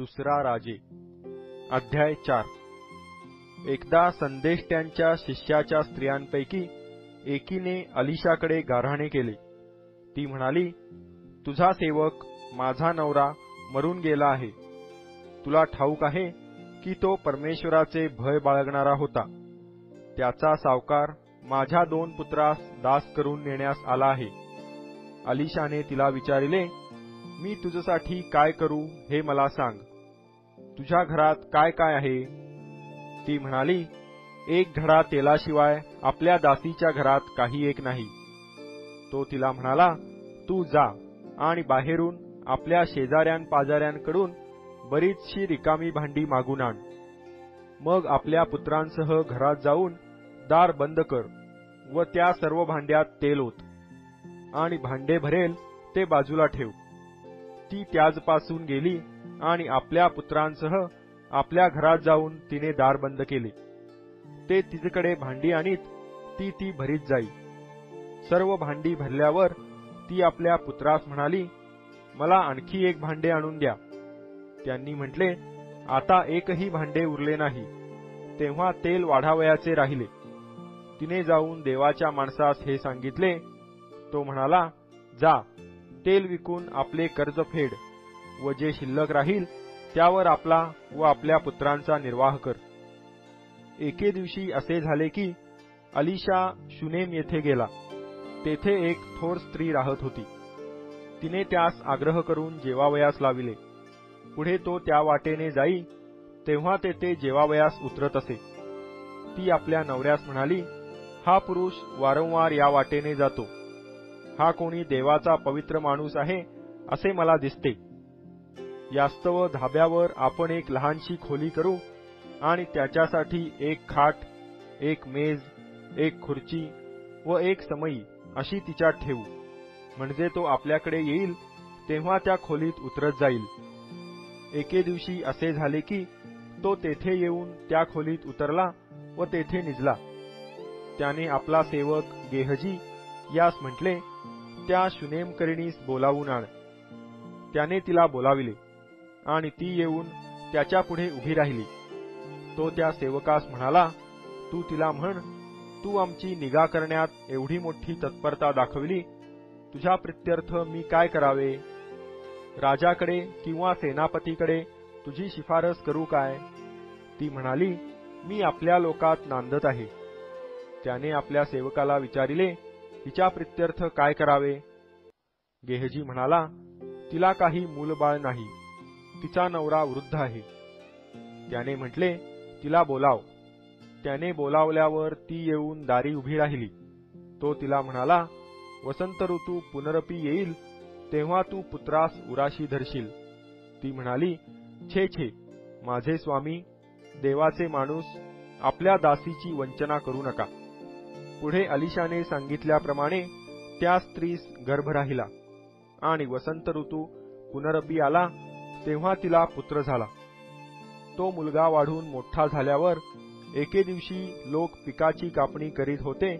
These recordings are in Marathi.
दुसरा राजे अध्याय 4। एकदा संदेष्ट्यांच्या शिष्याच्या स्त्रियांपैकी एकीने अलिशाकडे गाऱ्हाणे केले। ती म्हणाली, तुझा सेवक माझा नवरा मरून गेला आहे। तुला ठाऊक आहे की तो परमेश्वराचे भय बाळगणारा होता। त्याचा सावकार माझ्या 2 पुत्रास दास करून नेण्यास आला आहे। अलिशाने तिला विचारले, मी तुझ्यासाठी काय करू हे मला सांग। तुझ्या घरात काय काय आहे? ती म्हणाली, 1 घडा तेलाशिवाय आपल्या दासीच्या घरात काही एक नाही। तो तिला म्हणाला, तू जा आणि बाहेरून आपल्या शेजाऱ्यांपाजाऱ्यांकडून बरीचशी रिकामी भांडी मागून आण। मग आपल्या पुत्रांसह घरात जाऊन दार बंद कर व त्या सर्व भांड्यात तेल ओत आणि भांडे भरेल ते बाजूला ठेव। ती त्याजपासून गेली आणि आपल्या पुत्रांसह आपल्या घरात जाऊन तिने दार बंद केले। ते तिच्याकडे भांडी आणीत ती भरीत जाई। सर्व भांडी भरल्यावर ती आपल्या पुत्रास म्हणाली, मला आणखी 1 भांडे आणून द्या। त्यांनी म्हटले, आता एकही भांडे उरले नाही। तेव्हा तेल वाढावयाचे राहिले। तिने जाऊन देवाच्या माणसास हे सांगितले। तो म्हणाला, जा, तेल विकून आपले कर्ज फेड व जे शिल्लक राहील त्यावर आपला व आपल्या पुत्रांचा निर्वाह कर। एके दिवशी असे झाले की अलिशा शुनेम येथे गेला। तेथे एक थोर स्त्री राहत होती। तिने त्यास आग्रह करून जेवावयास लाविले। पुढे तो त्या वाटेने जाई तेव्हा तेथे जेवावयास उतरत असे। ती आपल्या नवऱ्यास म्हणाली, हा पुरुष वारंवार या वाटेने जातो। हा कोणी देवाचा पवित्र माणूस आहे असे मला दिसते। यास्तव धाब्यावर आपण एक लहानशी खोली करू आणि त्याच्यासाठी 1 खाट, 1 मेज, 1 खुर्ची व 1 समई अशी तिच्यात ठेवू। म्हणजे तो आपल्याकडे येईल तेव्हा त्या खोलीत उतरत जाईल। एके दिवशी असे झाले की तो तेथे येऊन त्या खोलीत उतरला व तेथे निजला। त्याने आपला सेवक गेहजी यास म्हटले, त्या शुनेमकरीणीस बोलावून आण। त्याने तिला बोलाविले आणि ती येऊन त्याच्या पुढे उभी राहिली। तो त्या सेवकास म्हणाला, तू तिला म्हण, तू आमची निगा करण्यात एवढी मोठी तत्परता दाखविली, तुझ्या प्रित्यर्थ मी काय करावे? राजाकडे किंवा सेनापतीकडे तुझी शिफारस करू काय? ती म्हणाली, मी आपल्या लोकात नांदत आहे। त्याने आपल्या सेवकाला विचारिले, हिच्या प्रित्यर्थ काय करावे? गेहजी म्हणाला, तिला काही मूलबाळ नाही, तिचा नवरा वृद्ध आहे। त्याने म्हटले, तिला बोलाव। त्याने बोलावल्यावर ती येऊन दारी उभी राहिली। तो तिला म्हणाला, वसंत ऋतू पुनरपी येईल तेव्हा तू पुत्रास उराशी धरशील। ती म्हणाली, छे छे, माझे स्वामी, देवाचे माणूस, आपल्या दासीची वंचना करू नका। पुढे अलिशाने सांगितल्याप्रमाणे त्या स्त्रीस गर्भ राहिला आणि वसंत ऋतू पुनरपी आला तेव्हा तिला पुत्र झाला। तो मुलगा वाढून मोठा झाल्यावर एके दिवशी लोक पिकाची कापणी करीत होते।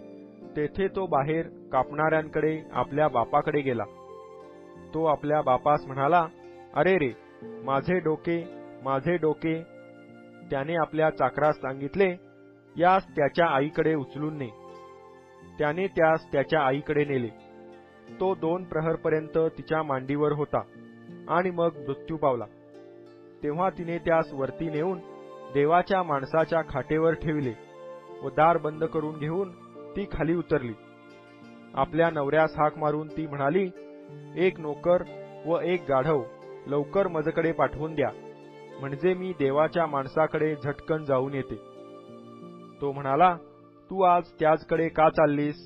तेथे तो बाहेर कापणाऱ्यांकडे आपल्या बापाकडे गेला। तो आपल्या बापास म्हणाला, अरे रे, माझे डोके, माझे डोके। त्याने आपल्या चाकरास सांगितले, यास त्याच्या आईकडे उचलून ने। त्याने त्यास त्याच्या आईकडे नेले। तो 2 प्रहरपर्यंत तिच्या मांडीवर होता आणि मग मृत्यू पावला। तेव्हा तिने त्यास वरती नेऊन देवाच्या माणसाच्या खाटेवर ठेवले व दार बंद करून घेऊन ती खाली उतरली। आपल्या नवऱ्यास हाक मारून ती म्हणाली, 1 नोकर व 1 गाढव लवकर माझ्याकडे पाठवून द्या, म्हणजे मी देवाच्या माणसाकडे झटकन जाऊन येते। तो म्हणाला, तू आज त्याचकडे का चाललीस?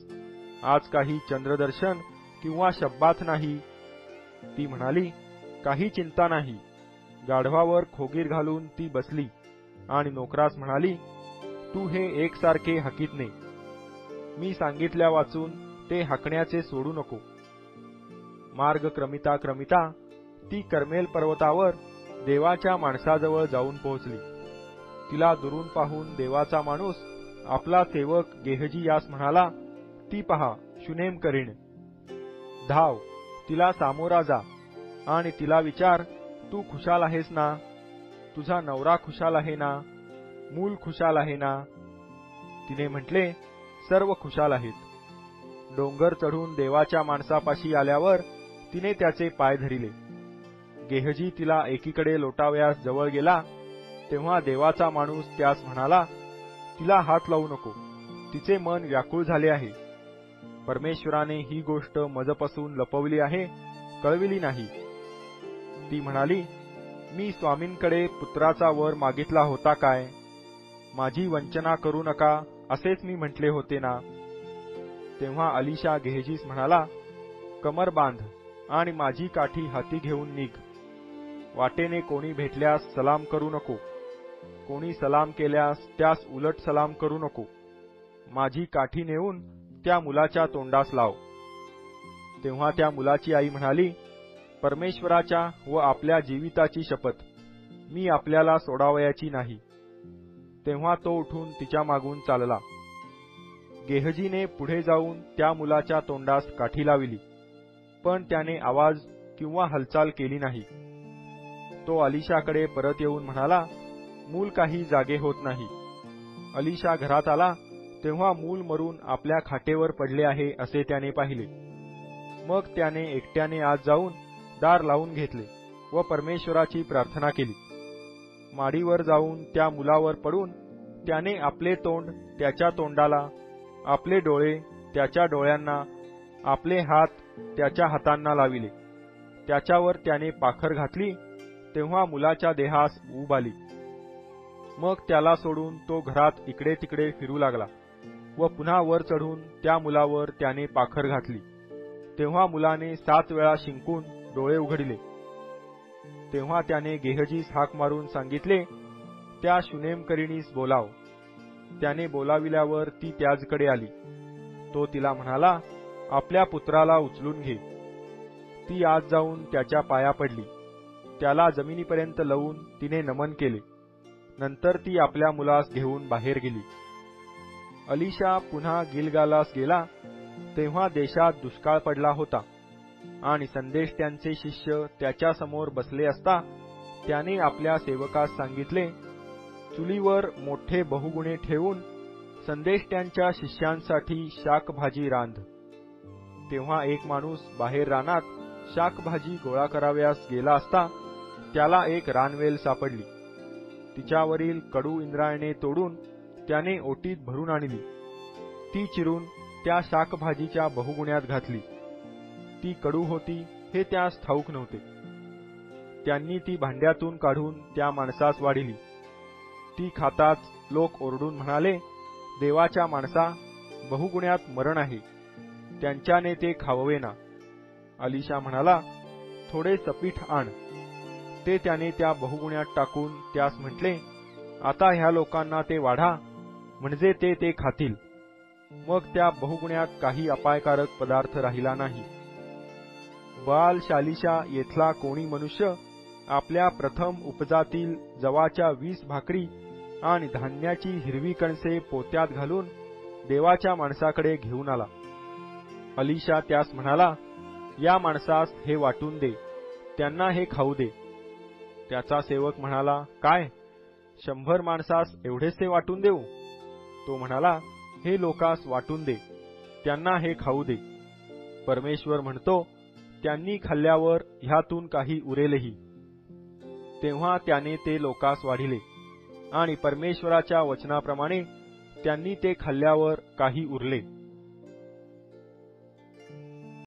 आज काही चंद्रदर्शन किंवा शब्बात नाही? ती म्हणाली, काही चिंता नाही। गाढवावर खोगीर घालून ती बसली आणि नोकरास म्हणाली, तू हे एकसारखे हाकीत ने। मी सांगितल्या वाचून ते हाकण्याचे सोडू नको। मार्ग क्रमिता क्रमिता ती कर्मेल पर्वतावर देवाच्या माणसाजवळ जाऊन पोहोचली। तिला दुरून पाहून देवाचा माणूस आपला सेवक गेहजी यास म्हणाला, ती पहा, शुनेमकरीण। धाव, तिला सामोरा जा आणि तिला विचार, तू खुशाल आहेस ना? तुझा नवरा खुशाल आहे ना, मूल खुशाल आहे ना? तिने म्हटले, सर्व खुशाल आहेत. डोंगर चढून देवाच्या माणसापाशी आल्यावर तिने त्याचे पाय धरिले. गेहजी तिला एकीकडे लोटावयास जवळ गेला, तेव्हा देवाचा माणूस त्यास म्हणाला, तिला हात लावू नको, तिचे मन व्याकुळ झाले आहे. परमेश्वराने ही गोष्ट मजपासून लपवली आहे, कळविली नाही. ती म्हणाली, मी स्वामींकडे पुत्राचा वर मागितला होता काय? माझी वंचना करू नका असेच मी म्हटले होते ना. तेव्हा अलीशा गेहजीस म्हणाला, कमर बांध आणि माझी काठी हाती घेऊन निघ. वाटेने कोणी भेटल्यास सलाम करू नको, कोणी सलाम केल्यास त्यास उलट सलाम करू नको. माझी काठी नेऊन त्या मुलाच्या तोंडास लाव. तेव्हा त्या मुलाची आई म्हणाली, परमेश्वराच्या व आपल्या जीविताची शपथ, मी आपल्याला सोडावयाची नाही. तेव्हा तो उठून तिच्या मागून चालला. गेहजीने पुढे जाऊन त्या मुलाच्या तोंडास काठी लाविली, पण त्याने आवाज किंवा हालचाल केली नाही. तो अलीशाकडे परत येऊन म्हणाला, मूल काही जागे होत नाही. अलीशा घरात आला तेव्हा मूल मरून आपल्या खाटेवर पडले आहे असे त्याने पाहिले. मग त्याने एकट्याने आत जाऊन दार लावून घेतले व परमेश्वराची प्रार्थना केली. माडीवर जाऊन त्या मुलावर पडून त्याने आपले तोंड त्याच्या तोंडाला, आपले डोळे त्याच्या डोळ्यांना, आपले हात त्याच्या हातांना लाविले. त्याच्यावर त्याने पाखर घातली, तेव्हा मुलाच्या देहास ऊब आली. मग त्याला सोडून तो घरात इकडे तिकडे फिरू लागला व पुन्हा वर चढून त्या मुलावर त्याने पाखर घातली. तेव्हा मुलाने 7 वेळा शिंकून डोळे उघडले. तेव्हा त्याने गेहजीस हाक मारून सांगितले, त्या शुनेमकरीणीस बोलाव. त्याने बोलाविल्यावर ती त्याजकडे आली. तो तिला म्हणाला, आपल्या पुत्राला उचलून घे. ती आत जाऊन त्याच्या पाया पडली. त्याला जमिनीपर्यंत लावून तिने नमन केले. नंतर ती आपल्या मुलास घेऊन बाहेर गेली. अलीशा पुन्हा गिलगालास गेला तेव्हा देशात दुष्काळ पडला होता आणि संदेष्ट्यांचे शिष्य त्याच्या समोर बसले असता त्याने आपल्या सेवकास सांगितले, चुलीवर मोठे बहुगुणे ठेवून संदेष्ट्यांच्या शिष्यांसाठी शाकभाजी रांध. तेव्हा एक माणूस बाहेर रानात शाकभाजी गोळा कराव्यास गेला असता त्याला एक रानवेल सापडली. तिच्यावरील कडू इंद्रायणे तोडून त्याने ओटीत भरून आणली. ती चिरून त्या शाकभाजीच्या बहुगुण्यात घातली. ती कडू होती हे त्यास ठाऊक नव्हते. त्यांनी ती भांड्यातून काढून त्या माणसास वाढिली. ती खाताच लोक ओरडून म्हणाले, देवाच्या माणसा, बहुगुण्यात मरण आहे, त्यांच्याने ते खाववेना. अलीशा म्हणाला, थोडे सपीठ आण. ते त्याने त्या बहुगुण्यात टाकून त्यास म्हटले, आता ह्या लोकांना ते वाढा, म्हणजे ते खातील. मग त्या बहुगुण्यात काही अपायकारक पदार्थ राहिला नाही. बाल शालिशा येथला कोणी मनुष्य आपल्या प्रथम उपजातील जवाच्या 20 भाकरी आणि धान्याची हिरवी कणसे पोत्यात घालून देवाच्या माणसाकडे घेऊन आला. अलीशा त्यास म्हणाला, या माणसास हे वाटून दे, त्यांना हे खाऊ दे. त्याचा सेवक म्हणाला, काय 100 माणसास एवढेसे वाटून देऊ? तो म्हणाला, हे लोकास वाटून दे, त्यांना हे खाऊ दे. परमेश्वर म्हणतो, त्यांनी खाल्ल्यावर ह्यातून काही उरेलही. तेव्हा त्याने ते लोकास वाढिले आणि परमेश्वराच्या वचनाप्रमाणे त्यांनी ते खाल्ल्यावर काही उरले.